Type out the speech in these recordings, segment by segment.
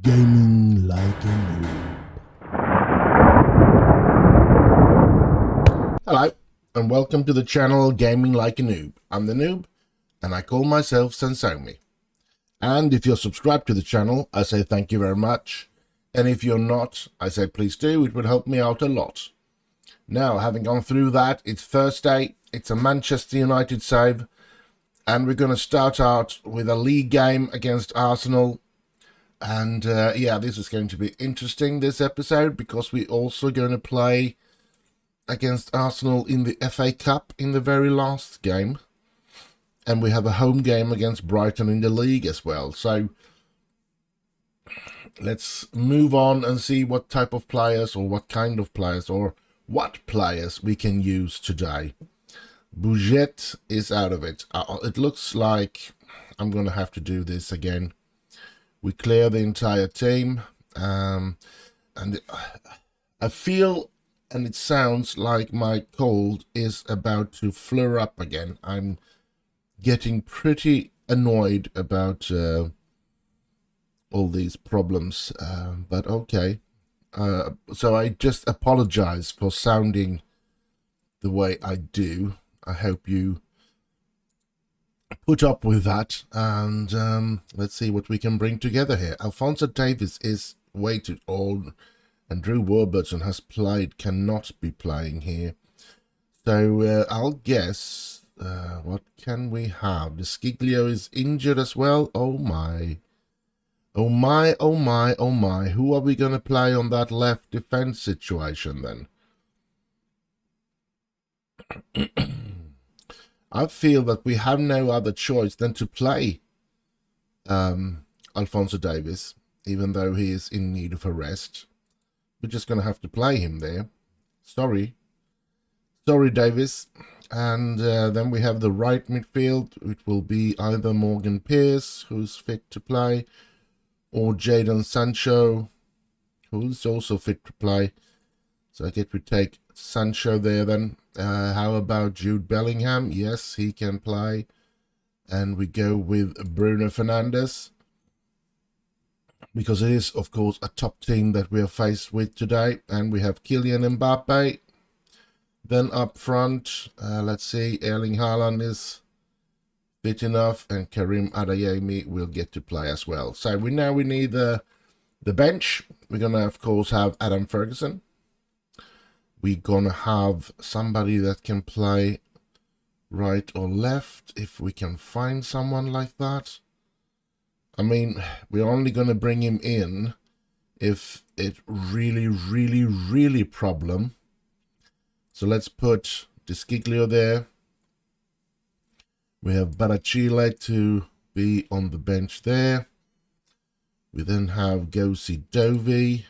Gaming like a noob. Hello, and welcome to the channel Gaming Like a Noob. I'm the Noob, and I call myself S05E13. And if you're subscribed to the channel, I say thank you very much. And if you're not, I say please do, it would help me out a lot. Now, having gone through that, it's Thursday, it's a Manchester United save, and we're going to start out with a league game against Arsenal. And yeah, this is going to be interesting, this episode, because we're also going to play against Arsenal in the FA Cup in the very last game. And we have a home game against Brighton in the league as well. So let's move on and see what type of players or what kind of players or what players we can use today. Bouget is out of it. It looks like I'm going to have to do this again. We clear the entire team, and I feel and it sounds like my cold is about to flare up again. I'm getting pretty annoyed about all these problems, but okay. So I just apologize for sounding the way I do. I hope you put up with that, and let's see what we can bring together here. Alphonso Davies is way too old, and Drew Warburton has played, cannot be playing here. So I'll guess, what can we have? The Sciglio is injured as well. Oh my. Oh my, oh my, oh my. Who are we going to play on that left defense situation then? I feel that we have no other choice than to play Alphonso Davies, even though he is in need of a rest. We're just going to have to play him there. Sorry, Davies. And then we have the right midfield. It will be either Morgan Pearce, who's fit to play, or Jadon Sancho, who's also fit to play. So I guess we take Sancho there then. How about Jude Bellingham? Yes, he can play. And we go with Bruno Fernandes, because it is, of course, a top team that we are faced with today. And we have Kylian Mbappe. Then up front, let's see, Erling Haaland is fit enough, and Karim Adeyemi will get to play as well. So we need the bench. We're going to, of course, have Adam Ferguson. We're going to have somebody that can play right or left, if we can find someone like that. I mean, we're only going to bring him in if it really problem. So let's put Desciglio there. We have Barachile to be on the bench there. We then have Gosi Dovi.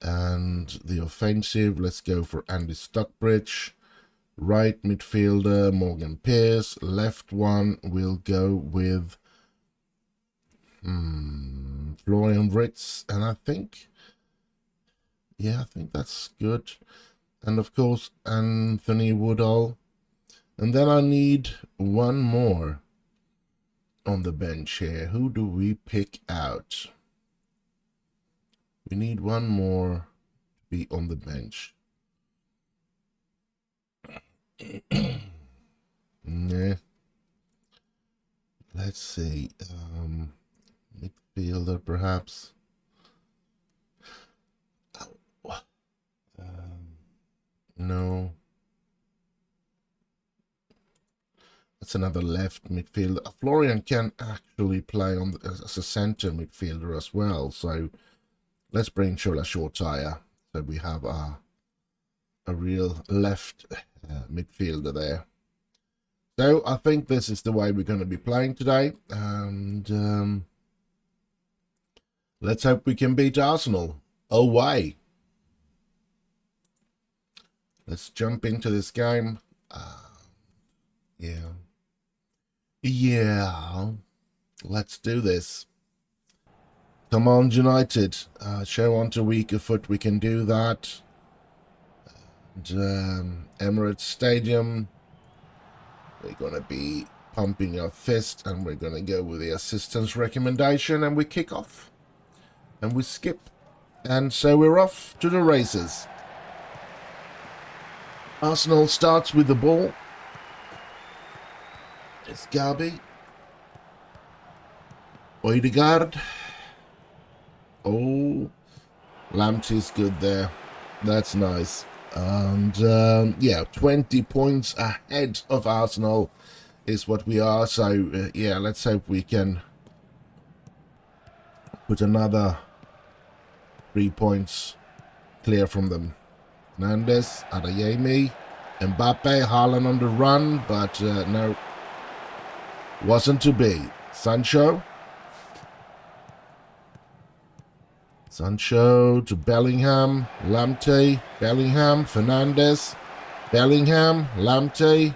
And the offensive, let's go for Andy Stockbridge. Right midfielder, Morgan Pearce. Left one, we'll go with Florian Wirtz. And I think that's good. And of course, Anthony Woodall. And then I need one more on the bench here. Who do we pick out? We need one more to be on the bench. Nah. Let's see. Midfielder, perhaps. No. That's another left midfielder. Florian can actually play on as a center midfielder as well. So let's bring Shola Shortire, so we have a real left midfielder there. So I think this is the way we're going to be playing today, and let's hope we can beat Arsenal away. Let's jump into this game. Yeah, let's do this. Come on, United. Show onto weaker foot. We can do that. And, Emirates Stadium. We're going to be pumping our fist, and we're going to go with the assistance recommendation, and we kick off. and we skip. And so we're off to the races. Arsenal starts with the ball. It's Gabi. Odegaard. Oh, Lamptey's good there. That's nice. And yeah, 20 points ahead of Arsenal is what we are. So yeah, let's hope we can put another 3 points clear from them. Fernandes, Adeyemi, Mbappe, Haaland on the run, but no, wasn't to be. Sancho to Bellingham, Lamptey, Bellingham, Fernandes, Bellingham, Lamptey,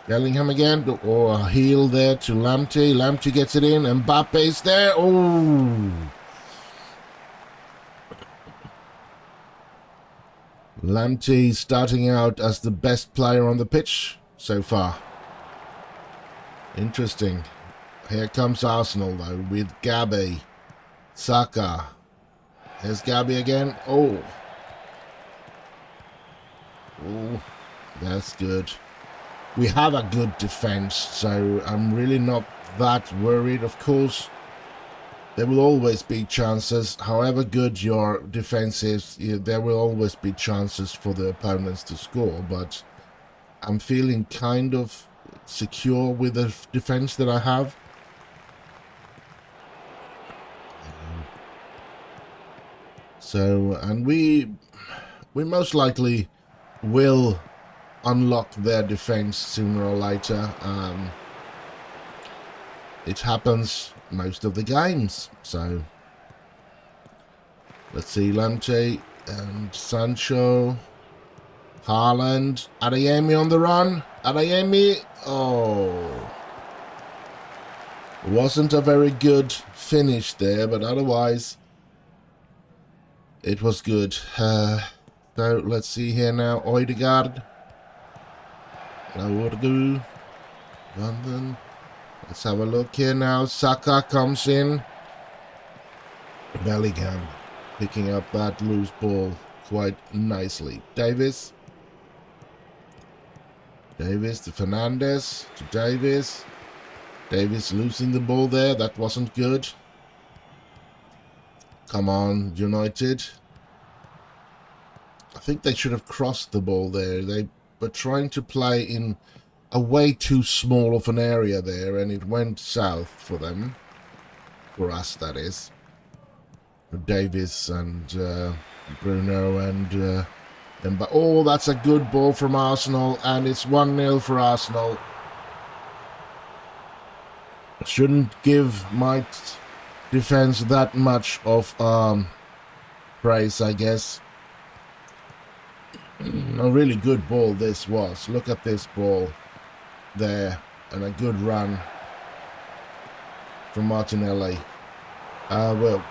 Bellingham again, or a heel there to Lamptey. Lamptey gets it in, Mbappe's there. Oh! Lamptey starting out as the best player on the pitch so far. Interesting. Here comes Arsenal though with Gabi, Saka. Here's Gabi again. Oh, that's good. We have a good defense, so I'm really not that worried. Of course, there will always be chances. However good your defense is, there will always be chances for the opponents to score. But I'm feeling kind of secure with the defense that I have. So, and we most likely will unlock their defense sooner or later. It happens most of the games. So, let's see, Lamptey and Sancho, Haaland, Adeyemi on the run. Adeyemi, oh, wasn't a very good finish there, but otherwise it was good. So let's see here now. Odegaard. London. Let's have a look here now. Saka comes in. Bellingham picking up that loose ball quite nicely. Davis to Fernandes. To Davis. Davis losing the ball there. That wasn't good. Come on, United. I think they should have crossed the ball there. They were trying to play in a way too small of an area there, and it went south for them. For us, that is. For Davis and Bruno and oh, that's a good ball from Arsenal, and it's 1-0 for Arsenal. Shouldn't give my defense that much of praise, I guess. A really good ball this was. Look at this ball there, and a good run from Martinelli. Well,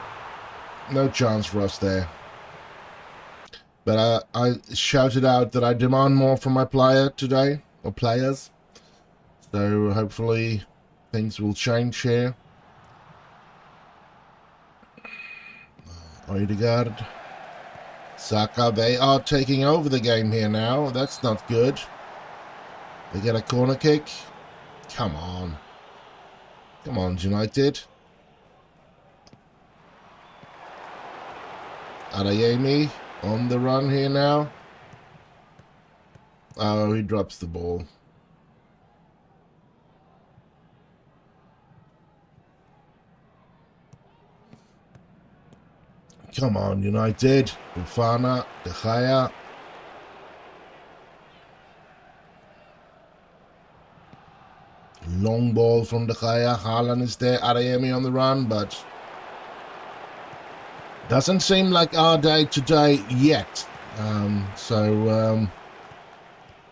no chance for us there. But I shouted out that I demand more from my player today, or players. So hopefully things will change here. Odegaard, Saka, they are taking over the game here now. That's not good. They get a corner kick. Come on. Come on, United. Adeyemi on the run here now. Oh, he drops the ball. Come on, United. Fofana, De Gea. Long ball from De Gea. Haaland is there. Adeyemi on the run, but doesn't seem like our day today yet.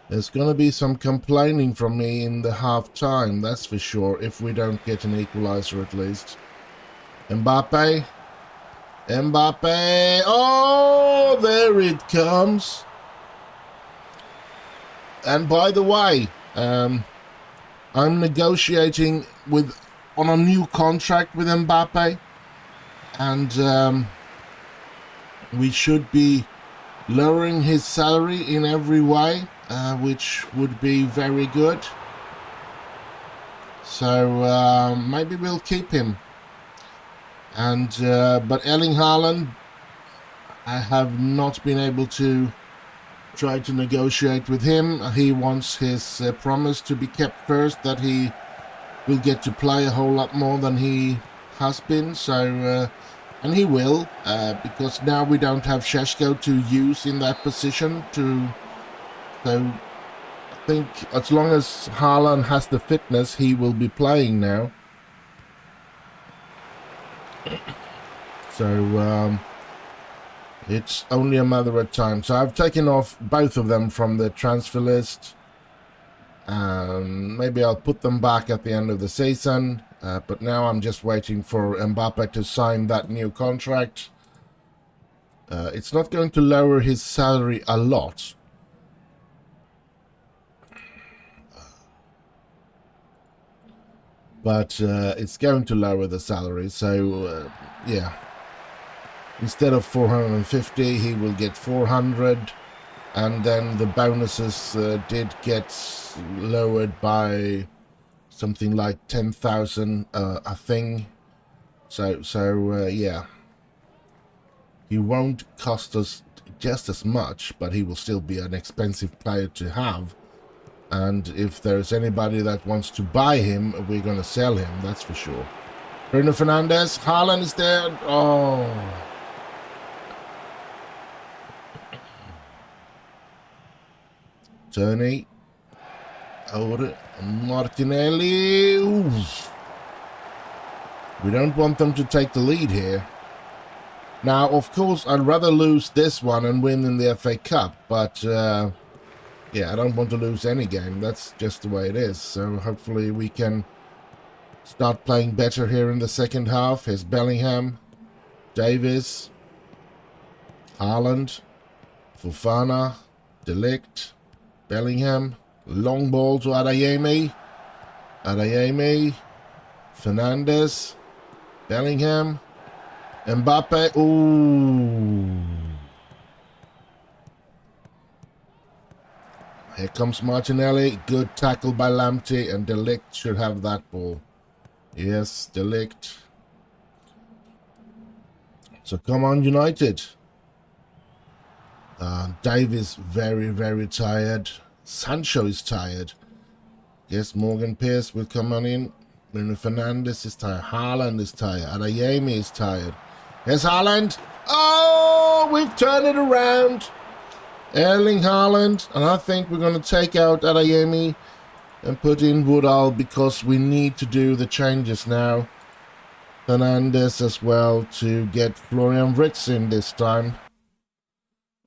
There's going to be some complaining from me in the half time, that's for sure, if we don't get an equalizer at least. Mbappe. Oh, there it comes. And by the way, I'm negotiating on a new contract with Mbappe, and we should be lowering his salary in every way, which would be very good. So maybe we'll keep him. And but Erling Haaland, I have not been able to try to negotiate with him. He wants his promise to be kept first, that he will get to play a whole lot more than he has been. So and he will, because now we don't have Šeško to use in that position. So I think as long as Haaland has the fitness, he will be playing now. So it's only a matter of time. So I've taken off both of them from the transfer list. Maybe I'll put them back at the end of the season. But now I'm just waiting for Mbappe to sign that new contract. It's not going to lower his salary a lot. But it's going to lower the salary. So, yeah. Instead of 450, he will get 400. And then the bonuses did get lowered by something like 10,000 a thing. So yeah. He won't cost us just as much, but he will still be an expensive player to have. And if there's anybody that wants to buy him, we're going to sell him, that's for sure. Bruno Fernandes, Haaland is there. Oh. Tony. Over Martinelli. Oof. We don't want them to take the lead here. Now, of course, I'd rather lose this one and win in the FA Cup, but yeah, I don't want to lose any game. That's just the way it is. So hopefully we can start playing better here in the second half. Here's Bellingham, Davies, Haaland, Fofana, De Ligt, Bellingham, long ball to Adeyemi, Fernandes, Bellingham, Mbappe. Ooh. Here comes Martinelli. Good tackle by Lamptey, and De Ligt should have that ball. Yes, De Ligt. So come on, United. Davies very, very tired. Sancho is tired. Yes, Morgan Pearce will come on in. Bruno Fernandes is tired. Haaland is tired. Adeyemi is tired. Here's Haaland. Oh, we've turned it around. Erling Haaland. And I think we're going to take out Adeyemi and put in Woodall because we need to do the changes now. Fernandes as well to get Florian Wirtz in this time.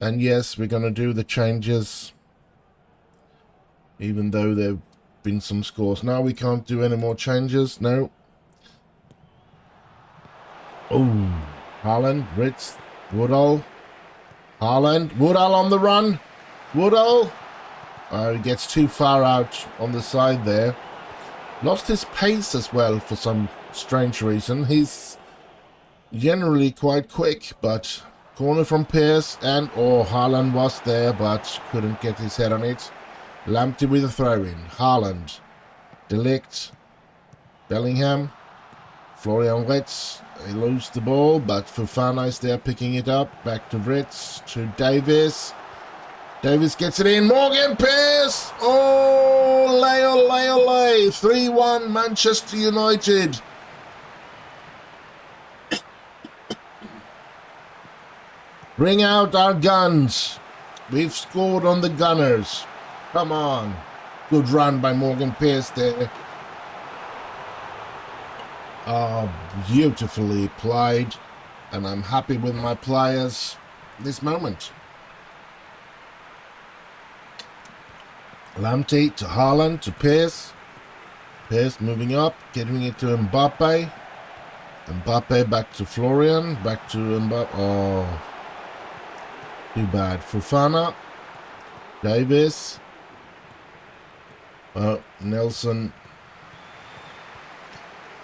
And yes, we're going to do the changes. Even though there have been some scores. Now we can't do any more changes. No. Oh. Haaland, Wirtz, Woodall. Haaland, Woodall on the run. Woodall. He gets too far out on the side there. Lost his pace as well for some strange reason. He's generally quite quick, but corner from Pearce, and Haaland was there, but couldn't get his head on it. Lamptey with a throw-in. Haaland, De Ligt, Bellingham, Florian Wirtz. He lost the ball, but Fofana is there picking it up. Back to Wirtz, to Davies. Davies gets it in. Morgan Pearce. Oh, lay. 3-1 Manchester United. Bring out our guns. We've scored on the Gunners. Come on. Good run by Morgan Pearce there. Beautifully played. And I'm happy with my players this moment. Lamptey to Haaland to Pearce. Pearce moving up, getting it to Mbappe. Mbappe back to Florian. Back to Mbappe. Oh. Too bad. Fofana. Davies. Nelson.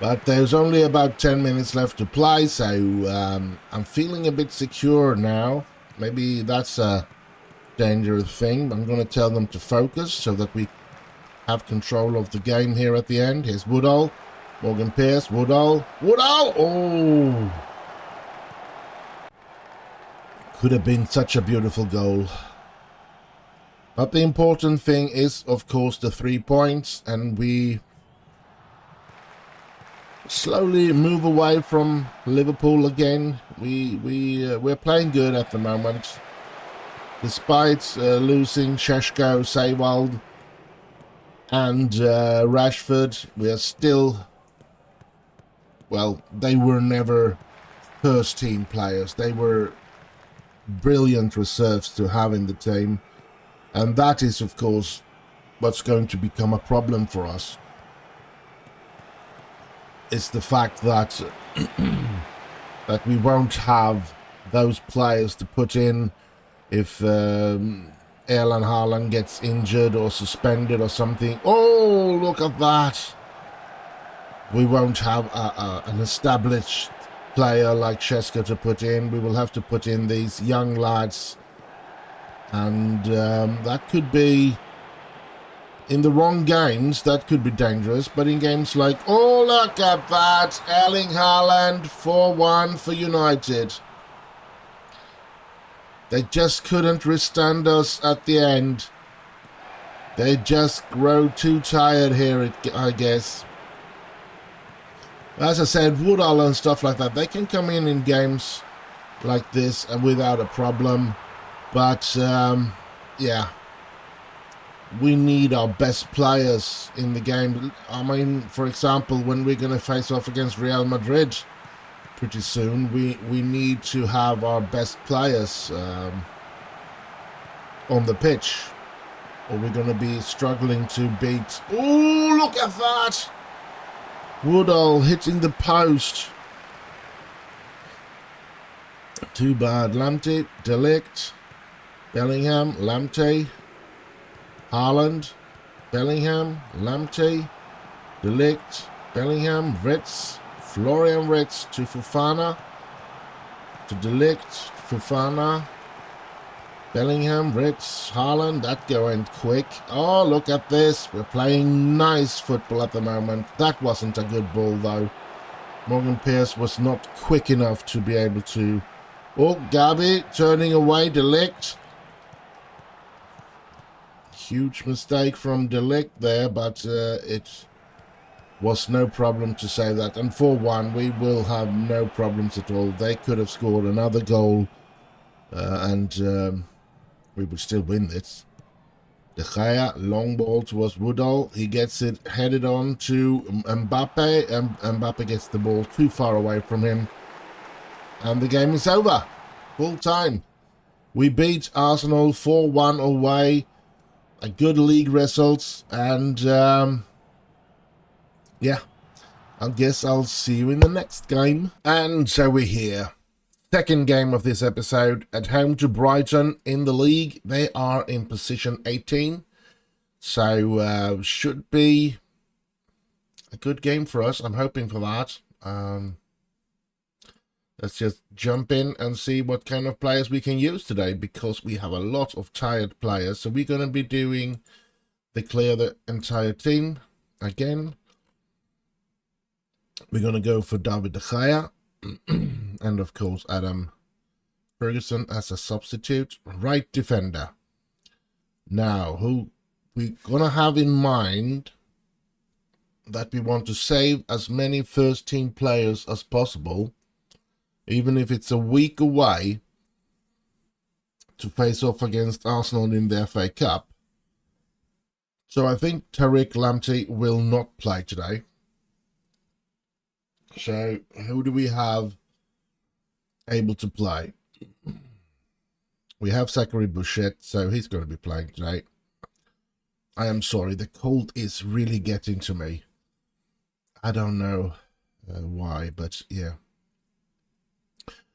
But there's only about 10 minutes left to play, so I'm feeling a bit secure now. Maybe that's a dangerous thing. I'm going to tell them to focus so that we have control of the game here at the end. Here's Woodall, Morgan Pierce, Woodall, oh! Could have been such a beautiful goal. But the important thing is, of course, the 3 points, and we slowly move away from Liverpool again. We're playing good at the moment. Despite losing Šeško, Seiwald, and Rashford, we are still, well, they were never first team players. They were brilliant reserves to have in the team, and that is, of course, what's going to become a problem for us. It's the fact that that we won't have those players to put in if Erling Haaland gets injured or suspended or something. Oh, look at that. We won't have an established player like Šeško to put in. We will have to put in these young lads. And that could be, in the wrong games, that could be dangerous. But in games like, oh, look at that. Erling Haaland, 4-1 for United. They just couldn't withstand us at the end. They just grow too tired here, I guess. As I said, Woodall and stuff like that, they can come in games like this and without a problem. But, yeah, we need our best players in the game. I mean, for example, when we're going to face off against Real Madrid pretty soon, we need to have our best players on the pitch, or we're going to be struggling to beat. Oh, look at that! Woodall hitting the post. Too bad. Lamptey, De Ligt, Bellingham, Lamptey, Haaland, Bellingham, Lamptey, De Ligt, Bellingham, Ritz, Florian Ritz to Fofana, to De Ligt, Fofana, Bellingham, Ritz, Haaland. That going quick. Oh, look at this. We're playing nice football at the moment. That wasn't a good ball, though. Morgan Pierce was not quick enough to be able to... Oh, Gabi turning away. De Ligt. Huge mistake from De Ligt there, but it was no problem to say that. And 4-1, we will have no problems at all. They could have scored another goal and we would still win this. De Gea, long ball towards Woodall. He gets it headed on to Mbappe, and Mbappe gets the ball too far away from him. And the game is over. Full time. We beat Arsenal 4-1 away. A good league result. And yeah, I guess I'll see you in the next game. And so we're here. Second game of this episode, at home to Brighton in the league. They are in position 18. So should be a good game for us. I'm hoping for that. Let's just jump in and see what kind of players we can use today, because we have a lot of tired players. So we're going to be doing the clear the entire team again. We're going to go for David De Gea. And of course Adam Ferguson as a substitute right defender. Now, who we're gonna have in mind that we want to save as many first team players as possible, even if it's a week away to face off against Arsenal in the FA Cup. So I think Tariq Lamptey will not play today. So, who do we have able to play? We have Zachary Bouchet, so he's going to be playing today. I am sorry, the cold is really getting to me. I don't know why, but yeah.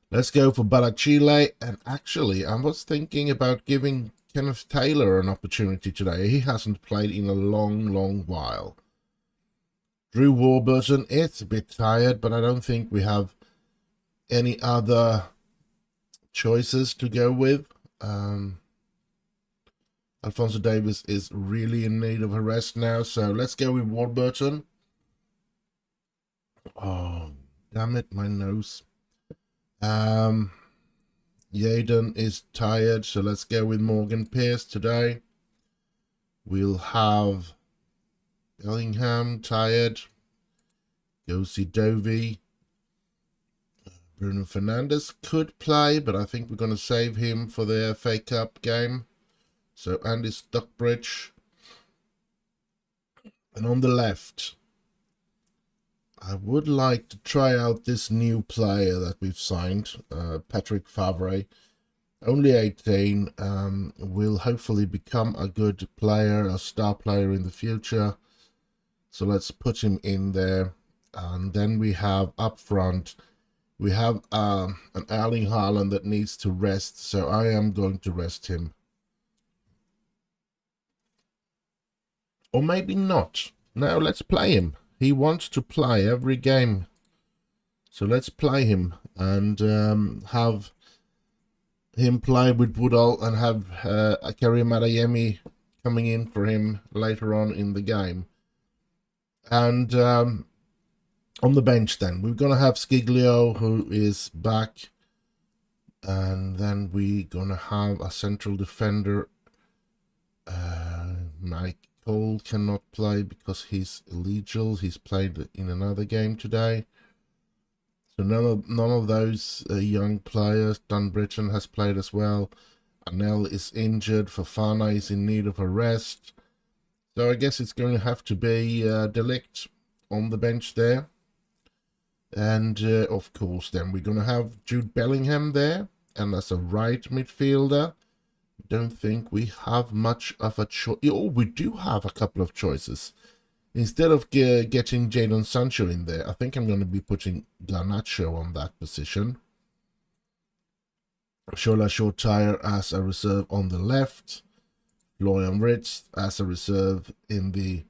Let's go for Barachile, and actually, I was thinking about giving Kenneth Taylor an opportunity today. He hasn't played in a long, long while. Drew Warburton is a bit tired, but I don't think we have any other choices to go with. Alphonso Davies is really in need of a rest now, so let's go with Warburton. Oh, damn it, my nose. Yaden is tired, so let's go with Morgan Pierce today. We'll have Bellingham tired. Josie Dovey. Bruno Fernandes could play, but I think we're going to save him for the FA Cup game. So Andy Stockbridge. And on the left, I would like to try out this new player that we've signed, Patrick Favre. Only 18, will hopefully become a good player, a star player in the future. So let's put him in there. And then we have up front, we have an Erling Haaland that needs to rest. So I am going to rest him. Or maybe not. No, let's play him. He wants to play every game. So let's play him and have him play with Woodall and have Karim Adeyemi coming in for him later on in the game. And on the bench then, we're going to have Skiglio, who is back. And then we're going to have a central defender. Mike Cole cannot play because he's illegal. He's played in another game today. So none of those young players. Dunbritton has played as well. Anel is injured. Fofana is in need of a rest. So I guess it's going to have to be De Ligt on the bench there. And of course then we're going to have Jude Bellingham there. And as a right midfielder, don't think we have much of a choice. Oh, we do have a couple of choices. Instead of getting Jadon Sancho in there, I think I'm going to be putting Garnacho on that position. Shola Shortire as a reserve on the left. Florian Wirtz as a reserve in the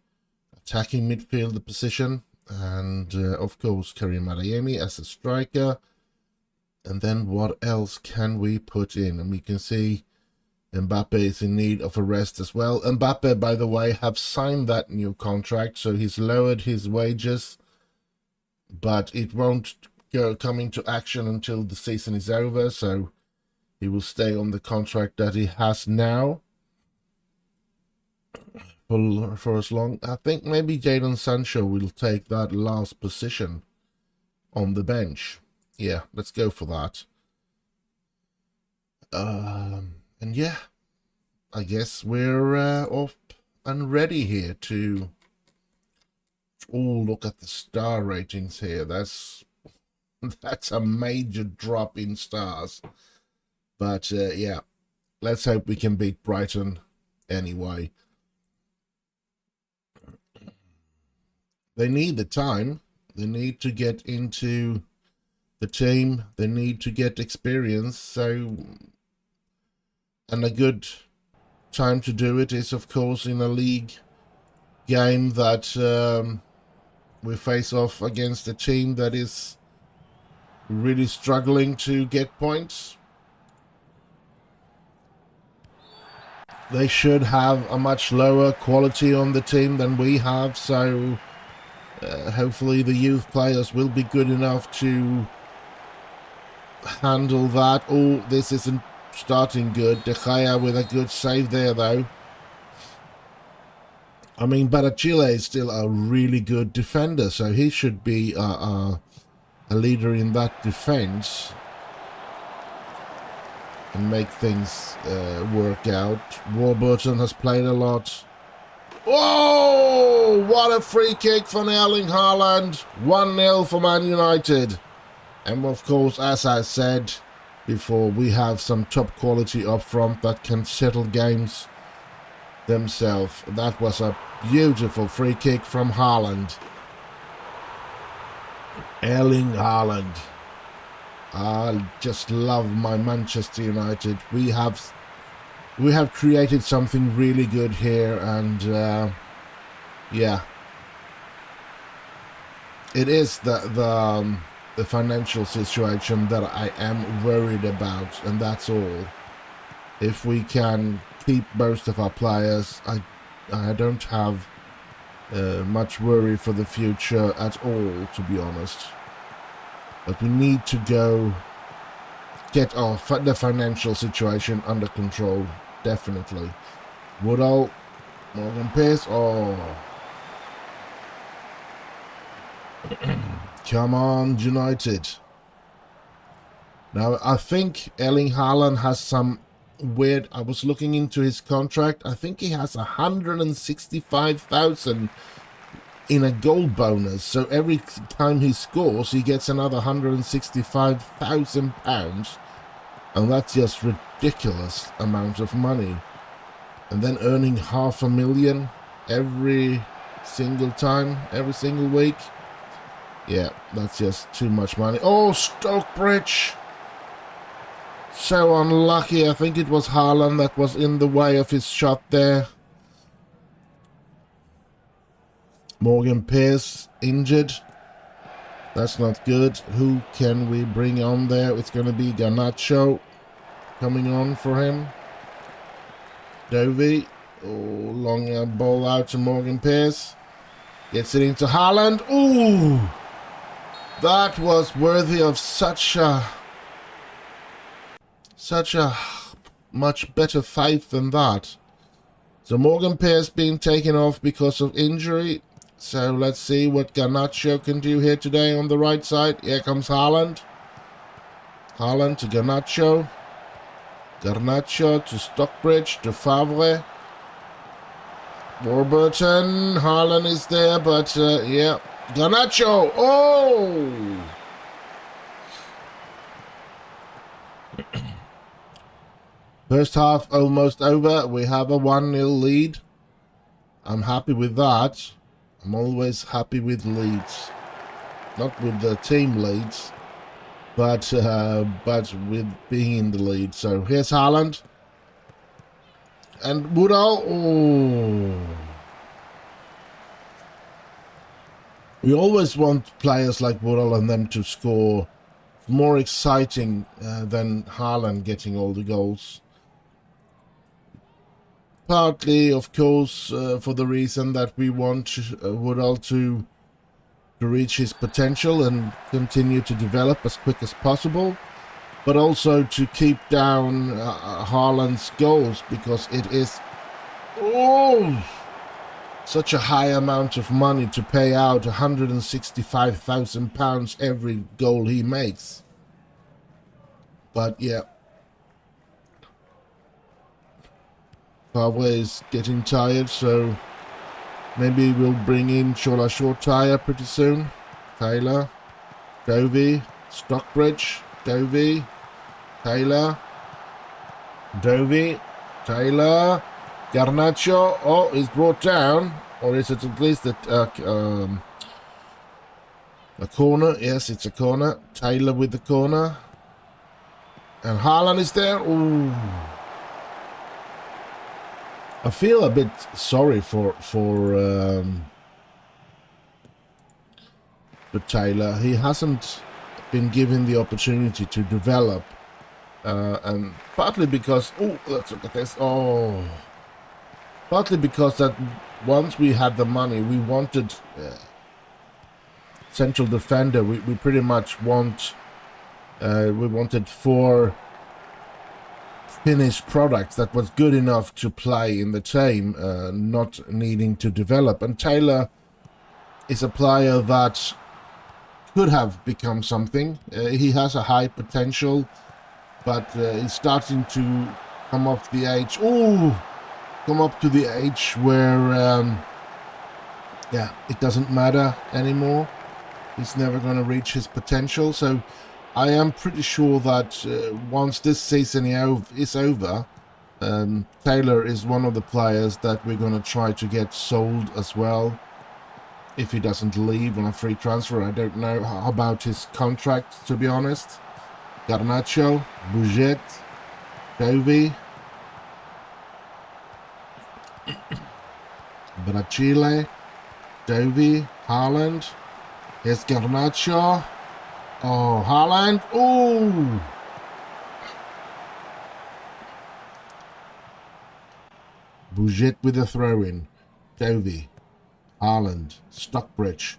attacking midfielder position. And of course, Karim Adeyemi as a striker. And then what else can we put in? And we can see Mbappe is in need of a rest as well. Mbappe, by the way, have signed that new contract, so he's lowered his wages, but it won't come into action until the season is over, so he will stay on the contract that he has now for as long. I think maybe Jadon Sancho will take that last position on the bench. Yeah, let's go for that. And yeah, I guess we're off and ready here to... Oh, look at the star ratings here. That's a major drop in stars. But yeah, let's hope we can beat Brighton anyway. They need the time. They need to get into the team. They need to get experience. So... And a good time to do it is, of course, in a league game that we face off against a team that is really struggling to get points. They should have a much lower quality on the team than we have, so hopefully the youth players will be good enough to handle that. Oh, this isn't starting good. De Gea with a good save there, though. I mean, Barachile is still a really good defender, so he should be a leader in that defense and make things work out. Warburton has played a lot. Oh, what a free kick from Erling Haaland. 1-0 for Man United. And of course, as I said before, we have some top quality up front that can settle games themselves. That was a beautiful free kick from Haaland. Erling Haaland. I just love my Manchester United. We have created something really good here, and yeah, it is the financial situation that I am worried about, and that's all. If we can keep most of our players, I don't have much worry for the future at all, to be honest. But we need to go get the financial situation under control, definitely. Woodall, Morgan Pierce, oh. Come on, United. Now, I think Erling Haaland has some weird... I was looking into his contract. I think he has 165,000 in a goal bonus. So every time he scores, he gets another £165,000. And that's just ridiculous amount of money. And then earning $500,000 every single time, every single week. Yeah, that's just too much money. Oh, Stokebridge! So unlucky. I think it was Haaland that was in the way of his shot there. Morgan Pierce injured. That's not good. Who can we bring on there? It's going to be Garnacho coming on for him. Dovey. Oh, long ball out to Morgan Pierce. Gets it into Haaland. Ooh! That was worthy of such a much better fight than that. So Morgan Pierce being taken off because of injury. So let's see what Garnacho can do here today on the right side. Here comes Haaland. Haaland to Garnacho. Garnacho to Stockbridge to Favre. Warburton. Haaland is there, but yeah. Garnacho! Oh! First half almost over. We have a 1-0 lead. I'm happy with that. I'm always happy with leads. Not with the team leads, but with being in the lead. So here's Haaland. And Woodall. Oh. We always want players like Woodall and them to score. More exciting than Haaland getting all the goals. Partly, of course, for the reason that we want Woodall to reach his potential and continue to develop as quick as possible. But also to keep down Haaland's goals, because it is... Oh! Such a high amount of money to pay out £165,000 every goal he makes. But yeah. Favre is getting tired, so maybe we'll bring in Shola Shortire pretty soon. Taylor. Dovey. Stockbridge. Dovey. Taylor. Dovey. Taylor. Garnacho, oh, is brought down, or is it at least a corner? Yes, it's a corner. Taylor with the corner, and Haaland is there. Ooh, I feel a bit sorry for Taylor. He hasn't been given the opportunity to develop, and partly because let's look at this. Oh. Partly because that once we had the money, we wanted central defender. We pretty much want we wanted 4 finished products that was good enough to play in the team, not needing to develop. And Taylor is a player that could have become something. He has a high potential, but he's starting to come off the age. Ooh! Come up to the age where, yeah, it doesn't matter anymore. He's never going to reach his potential. So I am pretty sure that once this season is over, Taylor is one of the players that we're going to try to get sold as well. If he doesn't leave on a free transfer. I don't know about his contract, to be honest. Garnacho, Bouget, Dovey. Brachile, Dovey, Haaland, Here's Garnacho. Oh, Haaland. Oh! Bujet with a throw-in. Tovey. Haaland. Stockbridge.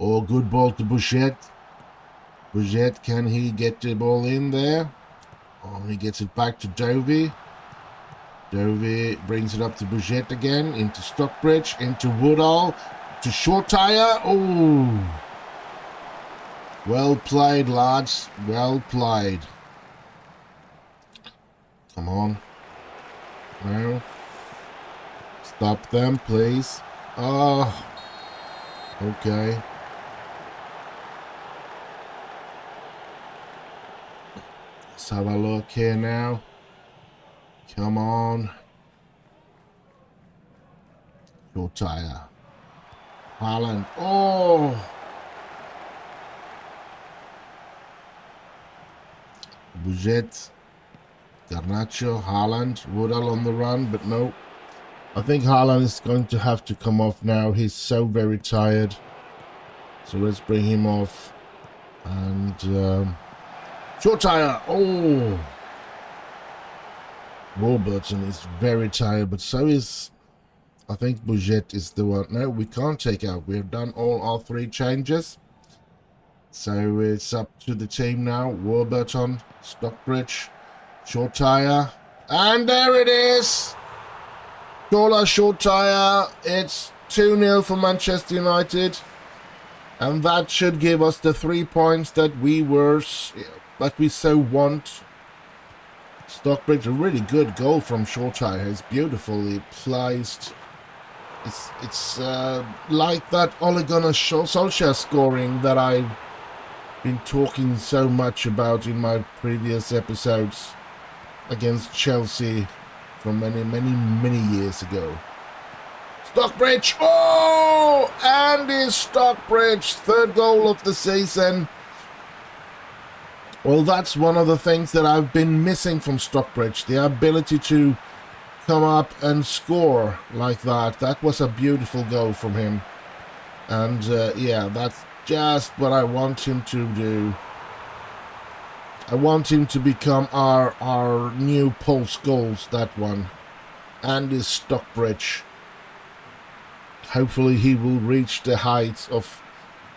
Oh, good ball to Bujet. Bujet, can he get the ball in there? Oh, he gets it back to Dovey. Dovey brings it up to Bujet again. Into Stockbridge. Into Woodall. To Short Tire. Oh! Well played, lads. Well played. Come on. No. Stop them, please. Oh. Okay. Let's have a look here now. Come on. Short Tire. Haaland. Oh! Bujet, Garnacho, Haaland, Woodall on the run, but no. I think Haaland is going to have to come off now. He's so very tired. So let's bring him off. And Short Tire. Oh! Warburton is very tired, but so is, I think Bujet is the one. No, we can't take out. We've done all our 3 changes. So it's up to the team now. Warburton, Stockbridge, Short Tire. And there it is! Short Tire. It's 2-0 for Manchester United. And that should give us the 3 points that we so want. Stockbridge, a really good goal from Short Tire. It's beautifully placed. It's like that Ole Gunnar Solskjaer scoring that I've been talking so much about in my previous episodes against Chelsea from many years ago. Stockbridge. Oh! Andy Stockbridge, 3rd goal of the season. Well, that's one of the things that I've been missing from Stockbridge, the ability to come up and score like that. That was a beautiful goal from him. And yeah, that's just what I want him to do. I want him to become our new Paul Scholes, that one. Andy Stockbridge. Hopefully he will reach the heights of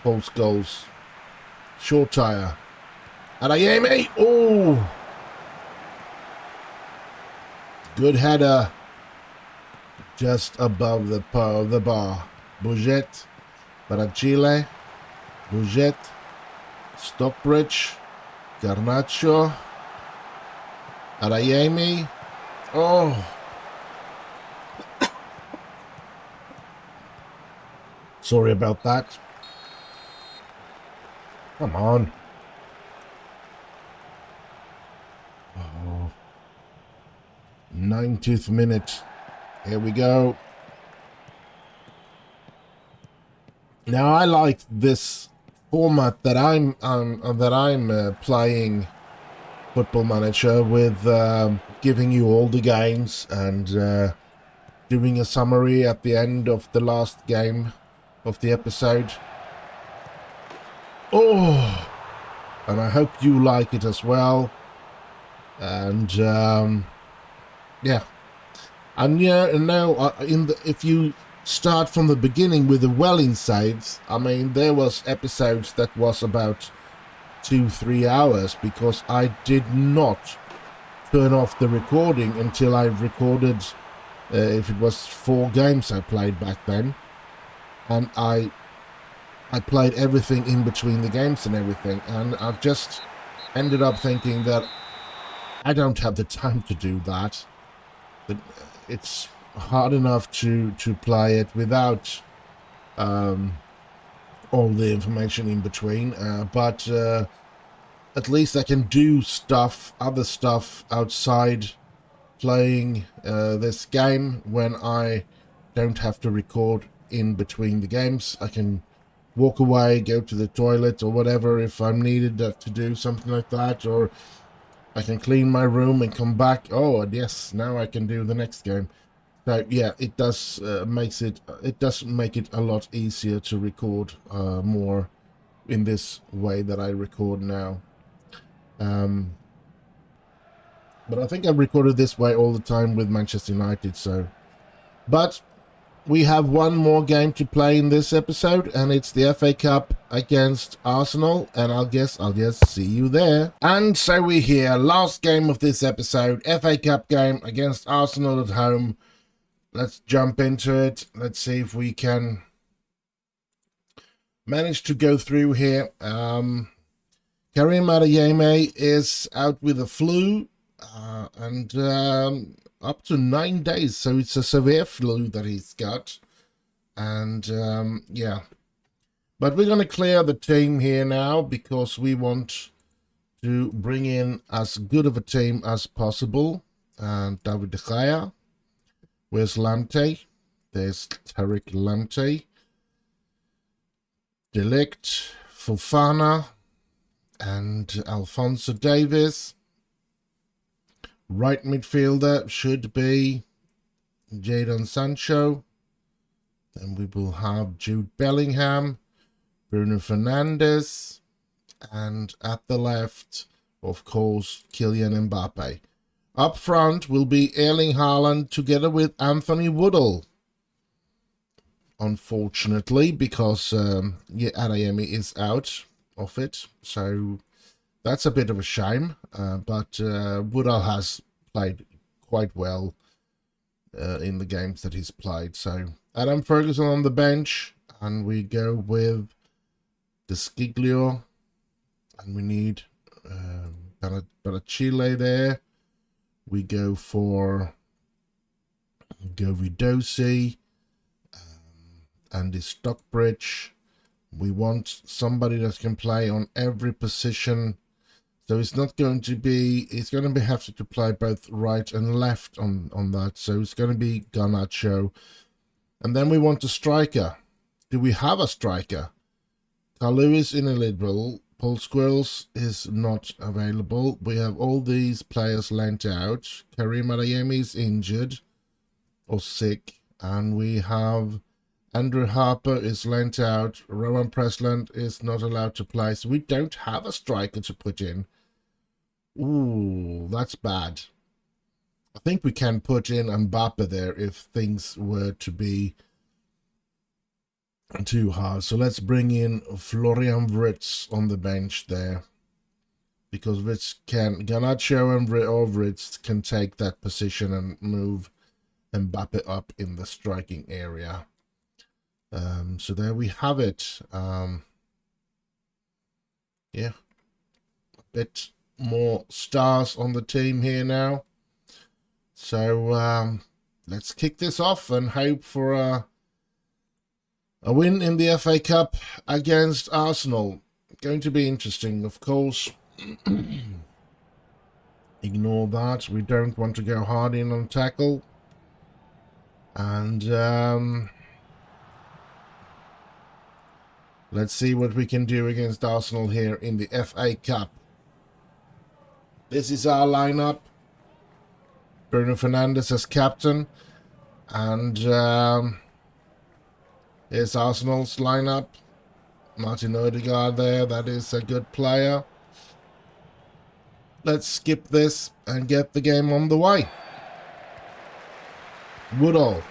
Paul Scholes. Short Tire. Adeyemi. Oh! Good header. Just above the bar. Bujet. Barachile. Bujet, Stockbridge, Garnacho, Adeyemi. Oh! Sorry about that. Come on. Oh. 90th minute. Here we go. Now I like this format that I'm playing Football Manager with, giving you all the games and doing a summary at the end of the last game of the episode. Oh, and I hope you like it as well. And yeah, and yeah, and now if you start from the beginning with the Welling saves, I mean, there was episodes that was about 2-3 hours because I did not turn off the recording until I recorded, if it was 4 games I played back then, and I played everything in between the games and everything, and I just ended up thinking that I don't have the time to do that. But it's hard enough to play it without all the information in between, but at least I can do other stuff outside playing this game when I don't have to record in between the games. I can walk away, go to the toilet or whatever if I'm needed to do something like that, or I can clean my room and come back. Oh, and yes, now I can do the next game. So yeah, it does make it a lot easier to record more in this way that I record now. But I think I've recorded this way all the time with Manchester United, so... But we have one more game to play in this episode, and it's the FA Cup against Arsenal, and I'll just see you there. And so we're here, last game of this episode, FA Cup game against Arsenal at home. Let's jump into it. Let's see if we can manage to go through here. Karim Adeyemi is out with the flu, and up to 9 days, so it's a severe flu that he's got. And yeah, but we're going to clear the team here now because we want to bring in as good of a team as possible. And David De Gea, where's Lamptey? There's Tariq Lamptey. De Ligt, Fofana, and Alphonso Davies. Right midfielder should be Jadon Sancho. Then we will have Jude Bellingham, Bruno Fernandes, and at the left, of course, Kylian Mbappe. Up front will be Erling Haaland together with Anthony Woodall. Unfortunately, because Adeyemi is out of it, so... That's a bit of a shame, but Woodall has played quite well in the games that he's played. So Adam Ferguson on the bench, and we go with Desciglio, and we need Barachile there. We go for Govidosi, Andy Stockbridge. We want somebody that can play on every position. So it's not going to be, it's going to have to play both right and left on that. So it's going to be Garnacho. And then we want a striker. Do we have a striker? Carl Lewis ineligible. Paul Squirrels is not available. We have all these players lent out. Karim Adeyemi is injured or sick. And we have Andrew Harper is lent out. Rowan Presland is not allowed to play. So we don't have a striker to put in. Ooh, that's bad. I think we can put in Mbappe there if things were to be too hard. So let's bring in Florian Wirtz on the bench there. Because Garnacho and Wirtz can take that position and move Mbappe up in the striking area. So there we have it. Yeah, a bit more stars on the team here now. So let's kick this off and hope for a win in the FA Cup against Arsenal. Going to be interesting, of course. Ignore that. We don't want to go hard in on tackle. And let's see what we can do against Arsenal here in the FA Cup. This is our lineup. Bruno Fernandes as captain. And here's Arsenal's lineup. Martin Odegaard there. That is a good player. Let's skip this and get the game on the way. Woodall.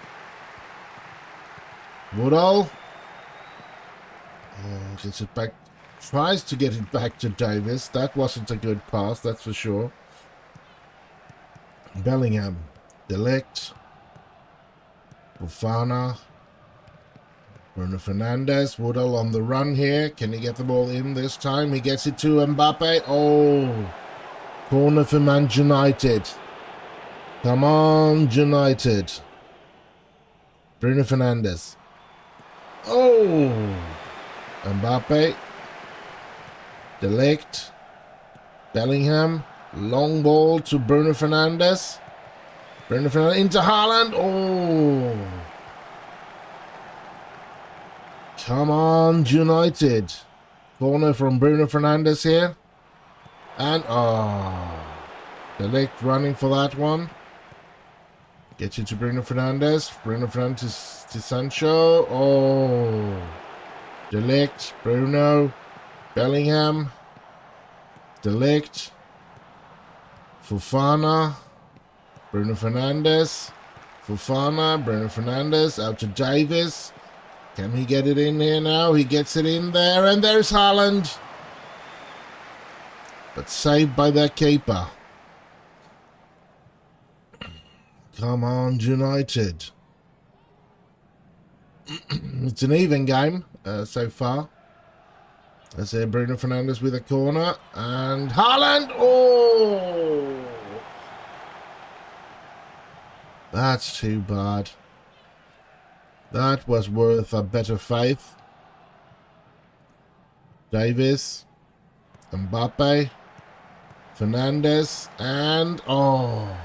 Gets it back. Tries to get it back to Davis. That wasn't a good pass, that's for sure. Bellingham. De Ligt. Fofana. Bruno Fernandes. Woodall on the run here. Can he get the ball in this time? He gets it to Mbappe. Oh! Corner for Man United. Come on, United. Bruno Fernandes. Oh! Mbappe. De Ligt. Bellingham. Long ball to Bruno Fernandes. Bruno Fernandes into Haaland. Oh! Come on, United. Corner from Bruno Fernandes here. And, De Ligt running for that one. Gets it to Bruno Fernandes. Bruno Fernandes to Sancho. Oh! De Ligt, Bruno. Bellingham. De Ligt. Fofana. Bruno Fernandes. Fofana. Bruno Fernandes. Out to Davis. Can he get it in here now? He gets it in there. And there's Haaland. But saved by their keeper. Come on, United. It's an even game so far. I see Bruno Fernandes with a corner. And Haaland. Oh! That's too bad. That was worth a better faith. Davis. Mbappe. Fernandes. And... oh...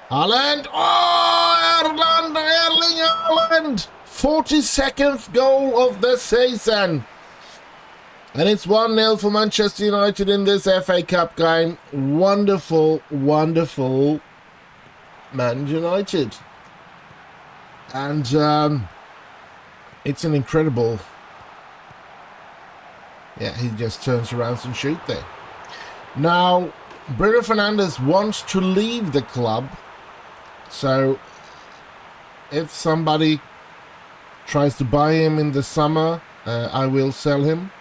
Haaland! Oh! Erling Haaland! 42nd goal of the season. And it's 1-0 for Manchester United in this FA Cup game. Wonderful, wonderful Man United. And it's an incredible... yeah, he just turns around and shoots there. Now, Bruno Fernandes wants to leave the club. So, if somebody tries to buy him in the summer, I will sell him.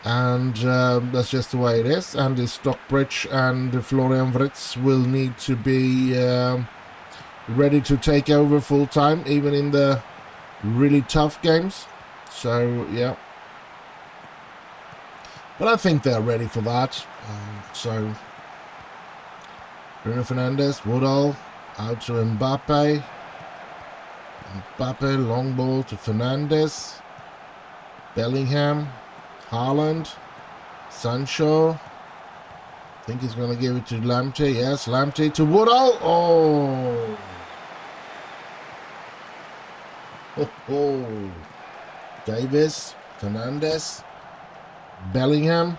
And that's just the way it is. And the Stockbridge and Florian Wirtz will need to be ready to take over full time, even in the really tough games. So, yeah. But I think they're ready for that. So, Bruno Fernandes, Woodall, out to Mbappe. Mbappe, long ball to Fernandes. Bellingham, Haaland, Sancho. I think he's going to give it to Lamptey. Yes, Lamptey to Woodall. Oh! Oh! Davis, Fernandes, Bellingham,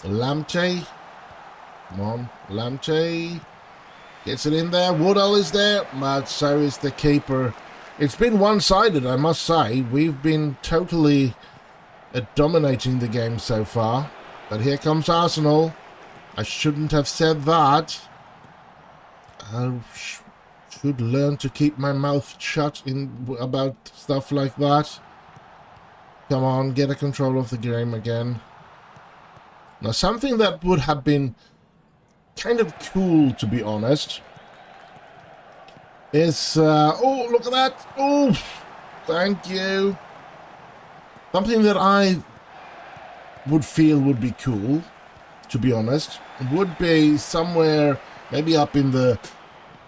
Lamptey. Come on, Lamptey gets it in there. Woodall is there, but so is the keeper. It's been one-sided, I must say. We've been totally dominating the game so far. But here comes Arsenal. I shouldn't have said that. I should learn to keep my mouth shut about stuff like that. Come on, get a control of the game again. Now, something that would have been kind of cool, to be honest, is... oh, look at that! Oh, thank you! Something that I would feel would be cool, to be honest, would be somewhere maybe up in the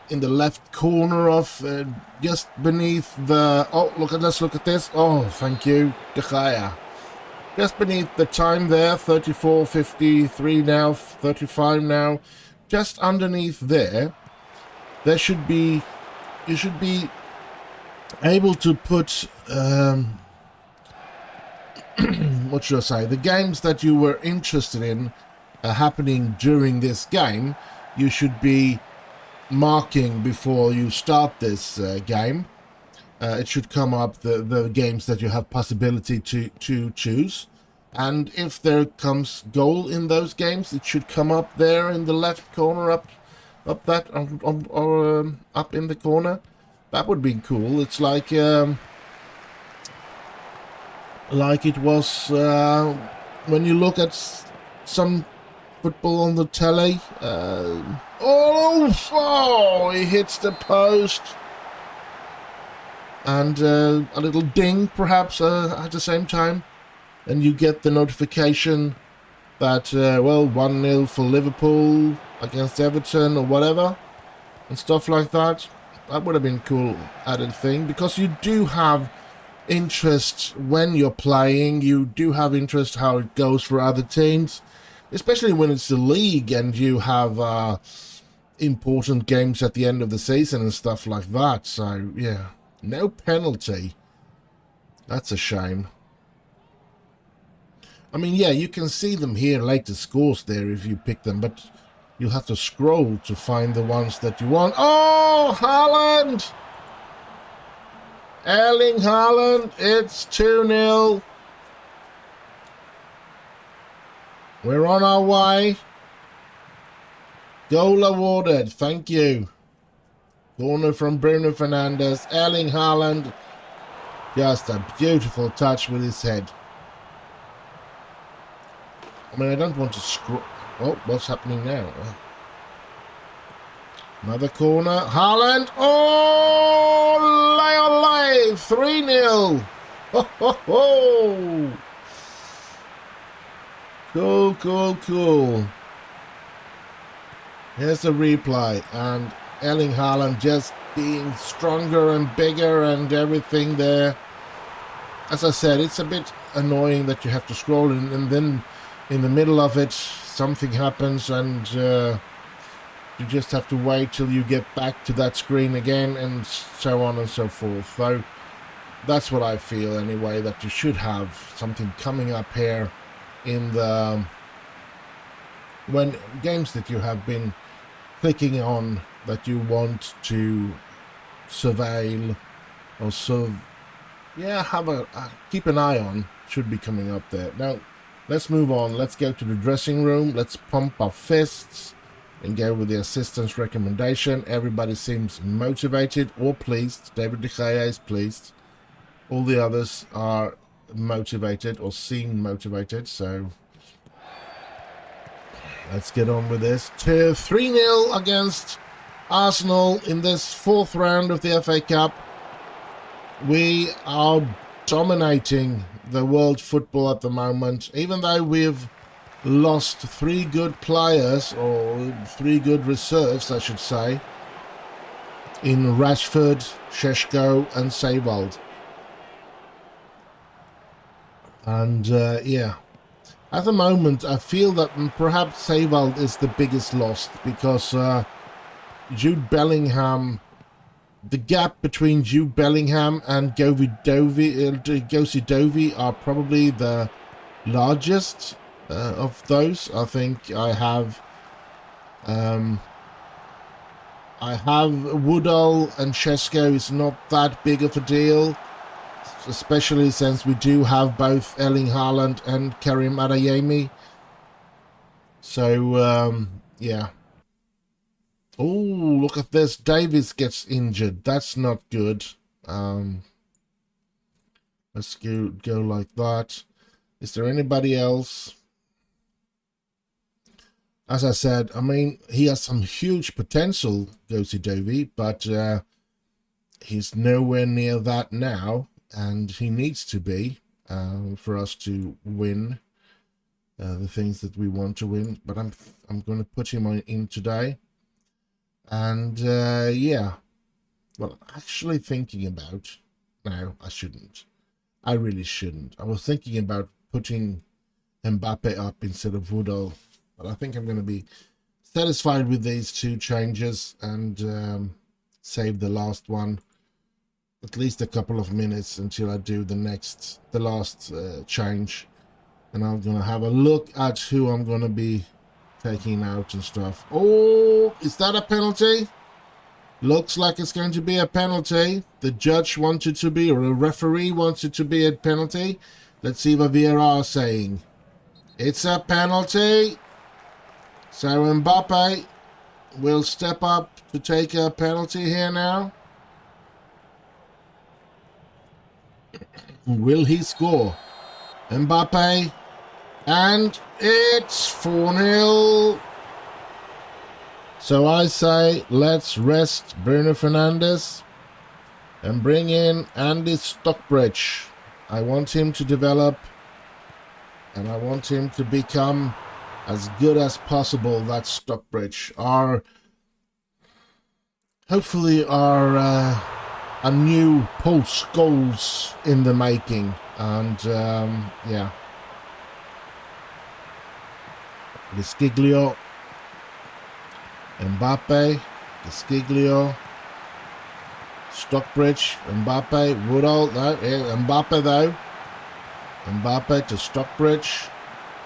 left corner of just beneath the... oh, let's look at this. Oh, thank you, De Gea. Just beneath the time there, 34:53 now, 35 now. Just underneath there, there should be... you should be able to put... what should I say? The games that you were interested in happening during this game, you should be marking before you start this game. It should come up the games that you have possibility to choose, and if there comes goal in those games, it should come up there in the left corner, up that up in the corner. That would be cool. It's like it was when you look at some football on the telly. Oh, he hits the post. And a little ding, perhaps, at the same time. And you get the notification that, well, 1-0 for Liverpool against Everton or whatever. And stuff like that. That would have been cool added thing. Because you do have interest when you're playing. You do have interest how it goes for other teams. Especially when it's the league and you have important games at the end of the season and stuff like that. So, yeah. No penalty. That's a shame. I mean, yeah, you can see them here, latest scores there if you pick them, but you'll have to scroll to find the ones that you want. Oh, Haaland! Erling Haaland, it's 2-0 We're on our way. Goal awarded. Thank you. Corner from Bruno Fernandes. Erling Haaland. Just a beautiful touch with his head. I mean, I don't want to screw... Oh, what's happening now? Another corner. Haaland. Oh, lay 3-0. Ho, ho, ho. Cool, cool, cool. Here's the replay. And Erling Haaland just being stronger and bigger and everything there. As I said, it's a bit annoying that you have to scroll in, and then in the middle of it something happens and you just have to wait till you get back to that screen again and so on and so forth. So that's what I feel anyway, that you should have something coming up here in the when games that you have been clicking on that you want to surveil or have a keep an eye on, should be coming up there. Now let's move on. Let's go to the dressing room. Let's pump our fists and go with the assistant's recommendation. Everybody seems motivated or pleased. David De Gea is pleased. All the others are motivated or seem motivated. So let's get on with this. 3-0 against Arsenal in this fourth round of the FA Cup. We are dominating the world football at the moment, even though we've lost 3 good players, or 3 good reserves I should say, in Rashford, Šeško and Seiwald. And yeah, at the moment I feel that perhaps Seiwald is the biggest loss, because Jude Bellingham, the gap between Jude Bellingham and Gosi Dovi are probably the largest of those. I think I have Woodall and Šeško is not that big of a deal, especially since we do have both Erling Haaland and Karim Adeyemi. So yeah. Oh, look at this. Davies gets injured. That's not good. Let's go like that. Is there anybody else? As I said, I mean, he has some huge potential, Gosi Dovi, but he's nowhere near that now, and he needs to be for us to win the things that we want to win. But I'm going to put him in today. And yeah, well, actually thinking about, no, I shouldn't. I really shouldn't. I was thinking about putting Mbappe up instead of Woodall, but I think I'm going to be satisfied with these 2 changes and save the last one at least a couple of minutes until I do the last change, and I'm going to have a look at who I'm going to be taking out and stuff. Oh, is that a penalty? Looks like it's going to be a penalty. The judge wanted to be, or a referee wanted to be a penalty. Let's see what VAR is saying. It's a penalty. So Mbappe will step up to take a penalty here now. Will he score? Mbappe. And it's 4-0. So I say, let's rest Bruno Fernandes and bring in Andy Stockbridge. I want him to develop, and I want him to become as good as possible. That Stockbridge, hopefully our a new Paul Scholes in the making. And yeah. Desciglio, Mbappe, Desciglio, Stockbridge, Mbappe, Woodall, no, Mbappe though. Mbappe to Stockbridge,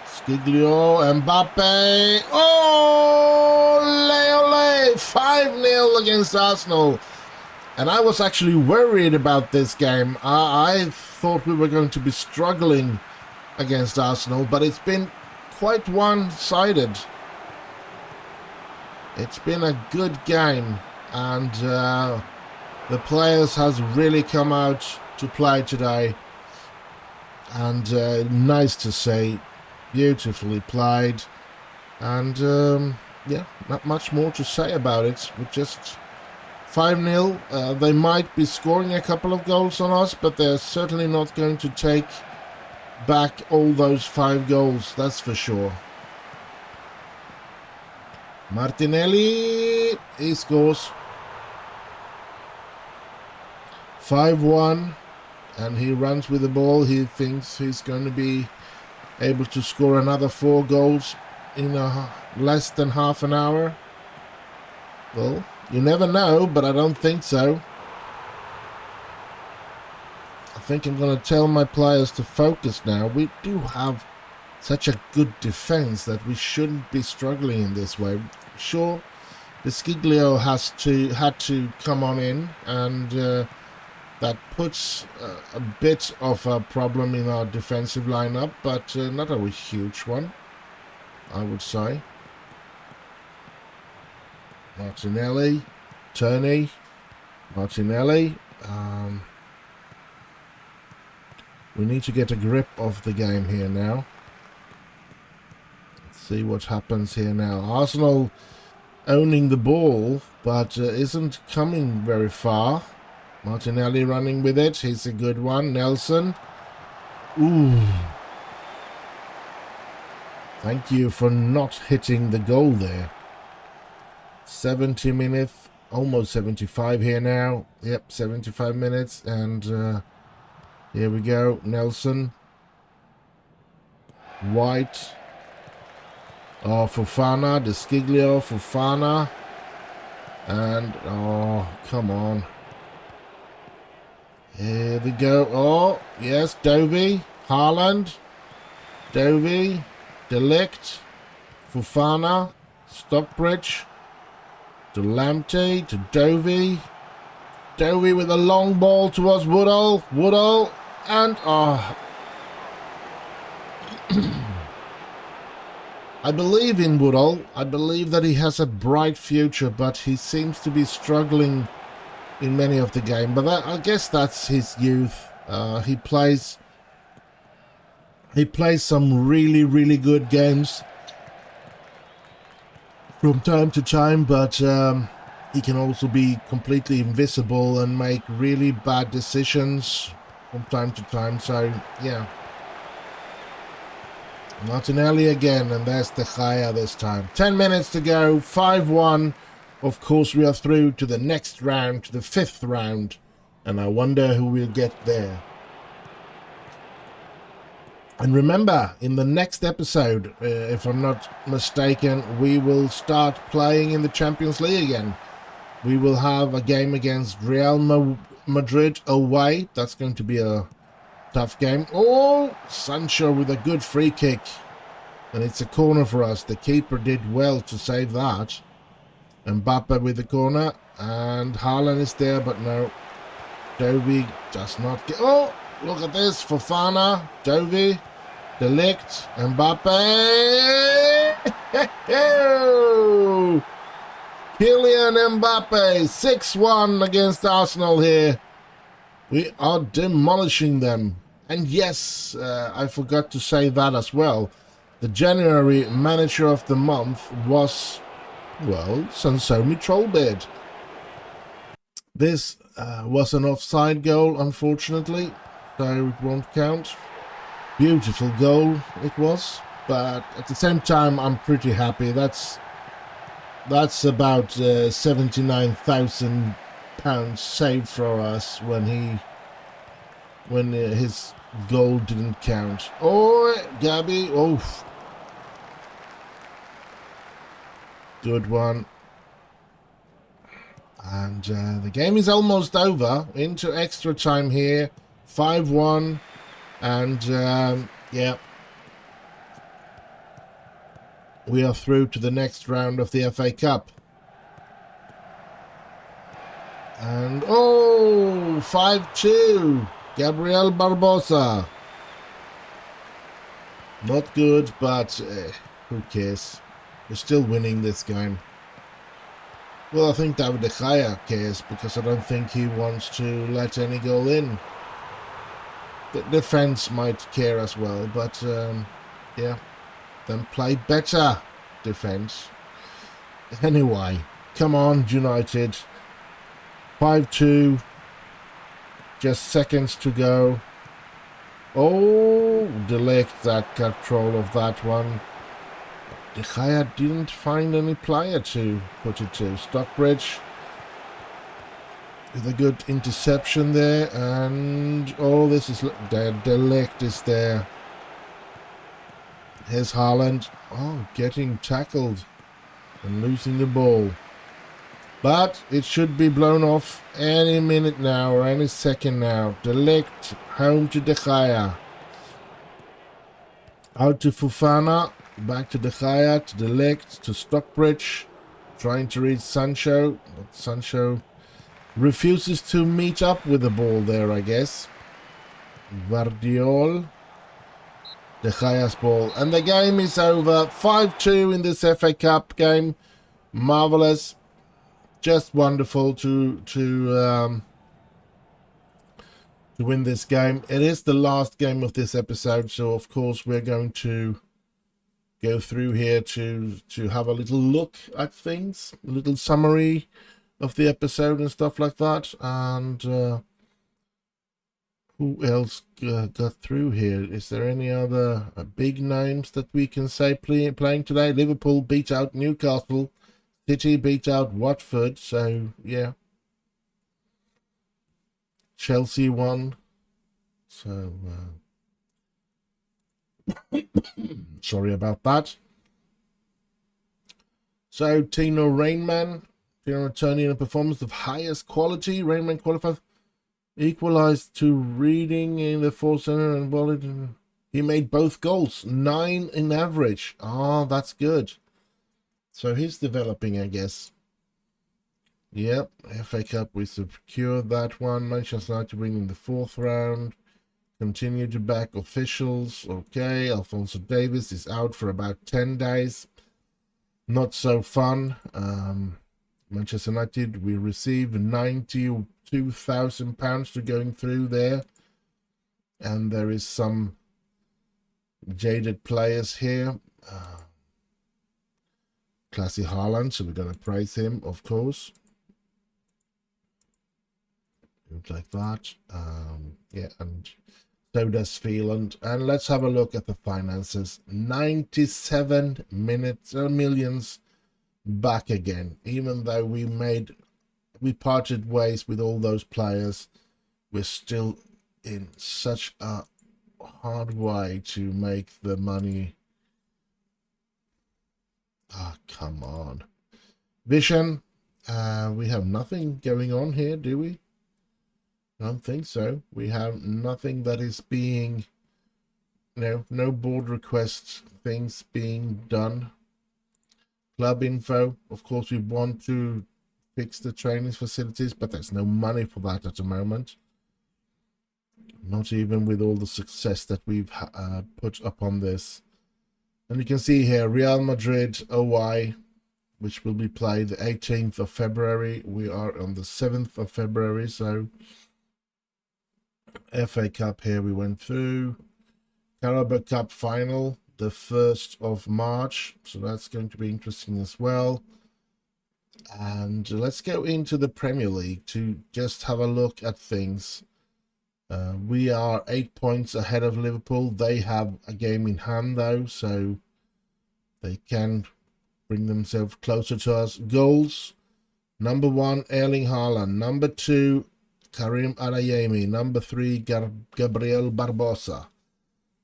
Desciglio, Mbappe, oh, ole, 5-0 against Arsenal. And I was actually worried about this game. I thought we were going to be struggling against Arsenal, but it's been quite one-sided. It's been a good game, and the players has really come out to play today, and nice to see, beautifully played, and yeah, not much more to say about it. We're just 5-0. They might be scoring a couple of goals on us, but they're certainly not going to take back all those 5 goals, that's for sure. Martinelli, he scores. 5-1, and he runs with the ball. He thinks he's going to be able to score another 4 goals in less than half an hour. Well, you never know, but I don't think so. I think I'm going to tell my players to focus now. We do have such a good defense that we shouldn't be struggling in this way. Sure, Desciglio had to come on in, and that puts a bit of a problem in our defensive lineup, but not a huge one, I would say. Martinelli, Turney, Martinelli. We need to get a grip of the game here now. Let's see what happens here now. Arsenal owning the ball, but isn't coming very far. Martinelli running with it. He's a good one. Nelson. Ooh. Thank you for not hitting the goal there. 70 minutes, almost 75 here now. Yep, 75 minutes, and here we go. Nelson. White. Oh, Fofana, Desciglio, Fofana. And, oh, come on. Here we go. Oh, yes, Dovey, Haaland, Dovey, De Ligt, Fofana, Stockbridge, to Lamptey, to Dovey. Dovey with a long ball towards Woodall. Woodall, and, oh. I believe in Woodall. I believe that he has a bright future, but he seems to be struggling in many of the game. But I guess that's his youth. He plays some really, really good games from time to time, but he can also be completely invisible and make really bad decisions from time to time. So, yeah. Martinelli again, and there's De Gea this time. 10 minutes to go, 5-1. Of course, we are through to the next round, to the 5th round, and I wonder who will get there. And remember, in the next episode, if I'm not mistaken, we will start playing in the Champions League again. We will have a game against Real Madrid away. That's going to be a tough game. Oh, Sancho with a good free kick. And it's a corner for us. The keeper did well to save that. Mbappe with the corner. And Haaland is there, but no. Dovey does not get... Oh, look at this. Fofana, Dovey, De Ligt, Mbappe. Kylian Mbappe, 6-1 against Arsenal here. We are demolishing them. And yes, I forgot to say that as well. The January Manager of the Month was, well, Sansomi Trollbeard. This was an offside goal, unfortunately, so it won't count. Beautiful goal it was, but at the same time, I'm pretty happy. That's about £79,000 saved for us when his goal didn't count. Oh, Gabby, oh, good one. And the game is almost over. Into extra time here, 5-1, and yeah, we are through to the next round of the FA Cup. And oh, 5-2. Gabriel Barbosa. Not good, but who cares? We're still winning this game. Well, I think David De Gea cares because I don't think he wants to let any goal in. The defense might care as well, but yeah, then play better defense. Anyway, come on, United. 5-2. Just seconds to go. Oh, delect that control of that one. De Gea didn't find any player to put it to. Stockbridge with a good interception there, and oh, this is the delect is there. Here's Haaland. Oh, getting tackled and losing the ball. But it should be blown off any minute now or any second now. Delect home to De Gea. Out to Fofana. Back to De Gea, to Delect, to Stockbridge. Trying to reach Sancho. But Sancho refuses to meet up with the ball there, I guess. Vardiol. De Gea's ball. And the game is over. 5-2 in this FA Cup game. Marvelous. Just wonderful to win this game. It is the last game of this episode, so of course we're going to go through here to have a little look at things, a little summary of the episode and stuff like that. And who else got through here? Is there any other big names that we can say playing today? Liverpool beat out Newcastle. City beat out Watford, so yeah. Chelsea won. So, sorry about that. So, Tino Rainman, returning a performance of highest quality. Rainman qualified, equalized to Reading in the fourth center, and he made both goals, 9 in average. Ah, that's good. So he's developing, I guess. Yep, FA Cup, we secured that one. Manchester United winning the 4th round. Continue to back officials. Okay, Alphonso Davies is out for about 10 days. Not so fun. Manchester United, we received £92,000 to going through there. And there is some jaded players here. Classy Haaland, so we're going to praise him, of course. Like that. Yeah, and so does Phelan. And let's have a look at the finances. 97 millions back again. Even though we parted ways with all those players, we're still in such a hard way to make the money. Ah, come on. Vision. We have nothing going on here, do we? I don't think so. We have nothing that is being, no board requests, things being done. Club info. Of course, we want to fix the training facilities, but there's no money for that at the moment. Not even with all the success that we've put up on this. And you can see here, Real Madrid OY, which will be played the 18th of February. We are on the 7th of February, so FA Cup here we went through. Carabao Cup final, the 1st of March, so that's going to be interesting as well. And let's go into the Premier League to just have a look at things. We are 8 points ahead of Liverpool. They have a game in hand, though, so they can bring themselves closer to us. Goals. Number 1, Erling Haaland. Number 2, Karim Adeyemi. Number 3, Gabriel Barbosa.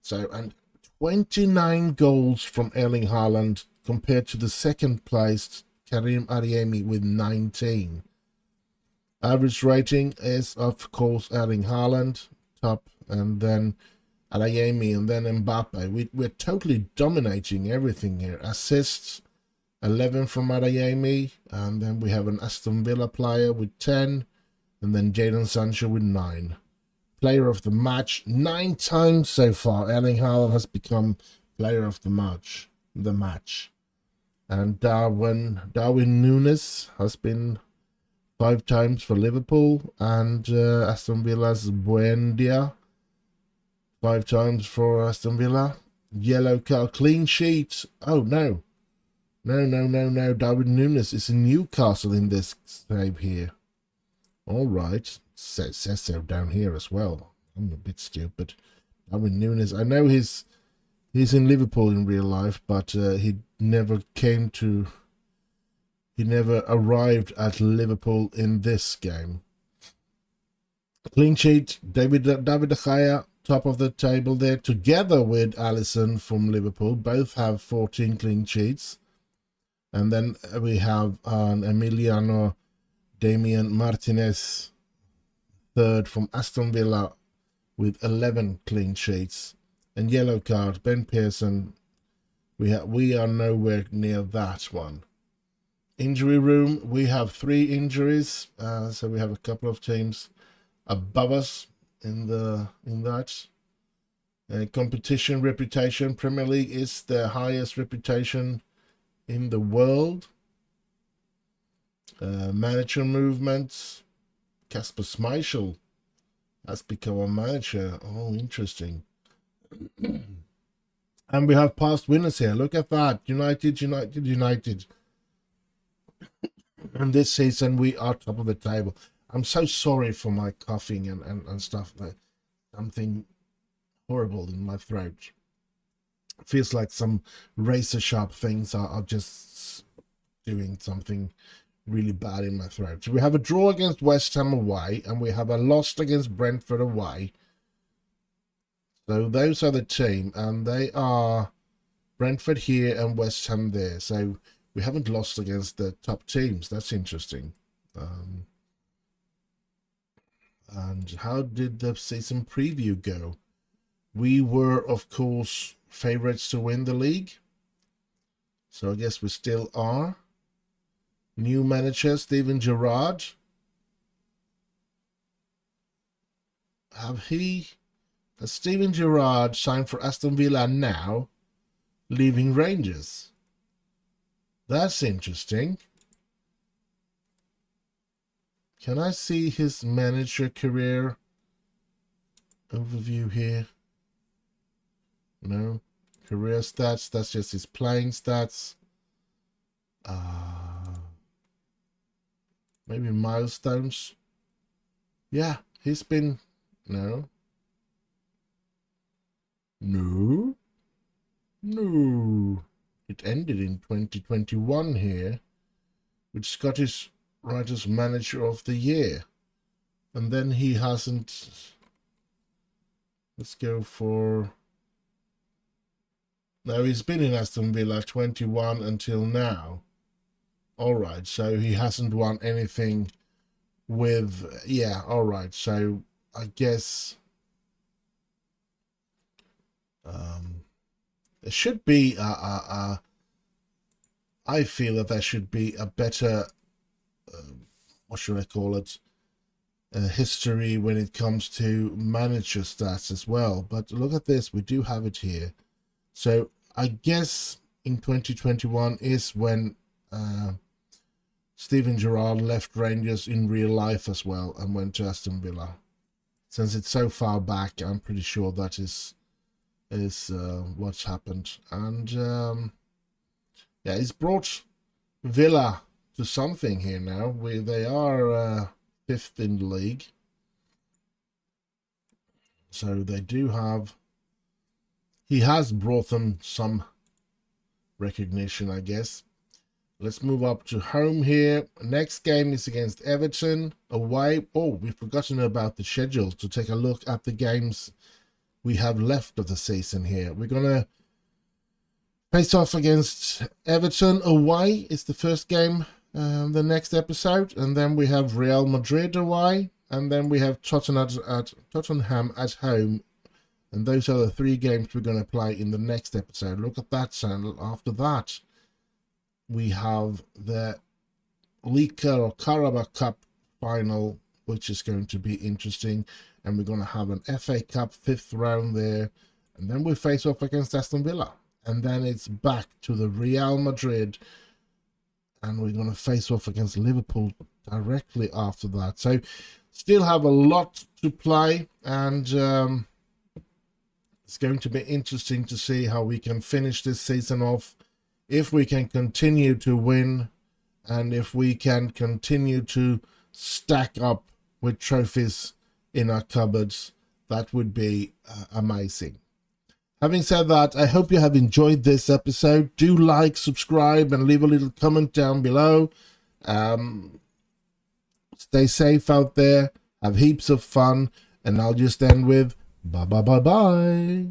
So, and 29 goals from Erling Haaland compared to the second placed Karim Adeyemi with 19. Average rating is, of course, Erling Haaland, top, and then Adeyemi, and then Mbappe. We're totally dominating everything here. Assists, 11 from Adeyemi, and then we have an Aston Villa player with 10, and then Jadon Sancho with 9. Player of the match, 9 times so far. Erling Haaland has become player of the match. And Darwin Núñez has been 5 times for Liverpool, and Aston Villa's Buendia 5 times for Aston Villa. Yellow card, clean sheet. Oh no. No. Darwin Núñez is in Newcastle in this save here. All right. Says so down here as well. I'm a bit stupid. Darwin Núñez. I know he's in Liverpool in real life, but he never arrived at Liverpool in this game. Clean sheet. David De Gea, top of the table there, together with Alisson from Liverpool. Both have 14 clean sheets. And then we have Emiliano Damian Martinez, third from Aston Villa, with 11 clean sheets. And yellow card, Ben Pearson. We are nowhere near that one. Injury room, we have 3 injuries, so we have a couple of teams above us in that. Competition reputation, Premier League is the highest reputation in the world. Manager movements, Kasper Schmeichel has become a manager. Oh, interesting. And we have past winners here. Look at that. United. And this season we are top of the table. I'm so sorry for my coughing and stuff. Something horrible in my throat. It feels like some razor sharp things are just doing something really bad in my throat. So we have a draw against West Ham away, and we have a loss against Brentford away. So those are the team, and they are Brentford here and West Ham there. So we haven't lost against the top teams. That's interesting. And how did the season preview go? We were, of course, favorites to win the league. So I guess we still are. New manager, Steven Gerrard. Has Steven Gerrard signed for Aston Villa now, leaving Rangers? That's interesting. Can I see his manager career overview here? No. Career stats, that's just his playing stats. Maybe milestones. Yeah, he's been... No. It ended in 2021 here with Scottish Writers Manager of the Year. And then he hasn't... Let's go for... No, he's been in Aston Villa 21 until now. Alright, so he hasn't won anything with... Yeah, alright, so I guess... there should be I feel that there should be a better... what should I call it? History when it comes to manager stats as well. But look at this, we do have it here. So I guess in 2021 is when Steven Gerrard left Rangers in real life as well and went to Aston Villa. Since it's so far back, I'm pretty sure that is what's happened. And yeah, he's brought Villa to something here now. They are 5th in the league, so they do have... He has brought them some recognition, I guess. Let's move up to home here. Next game is against Everton away. Oh, we've forgotten about the schedule to take a look at the games we have left of the season here. We're going to face off against Everton away. It's the first game, the next episode. And then we have Real Madrid away. And then we have Tottenham at home. And those are the 3 games we're going to play in the next episode. Look at that, Sandal. After that, we have the Leaker or Carabao Cup final, which is going to be interesting. And we're going to have an FA Cup 5th round there. And then we face off against Aston Villa. and then it's back to the Real Madrid, and we're going to face off against Liverpool directly after that. So still have a lot to play, and it's going to be interesting to see how we can finish this season off, if we can continue to win, and if we can continue to stack up with trophies in our cupboards. That would be amazing. Having said that, I hope you have enjoyed this episode. Do like, subscribe, and leave a little comment down below. Stay safe out there. Have heaps of fun. And I'll just end with bye bye bye bye.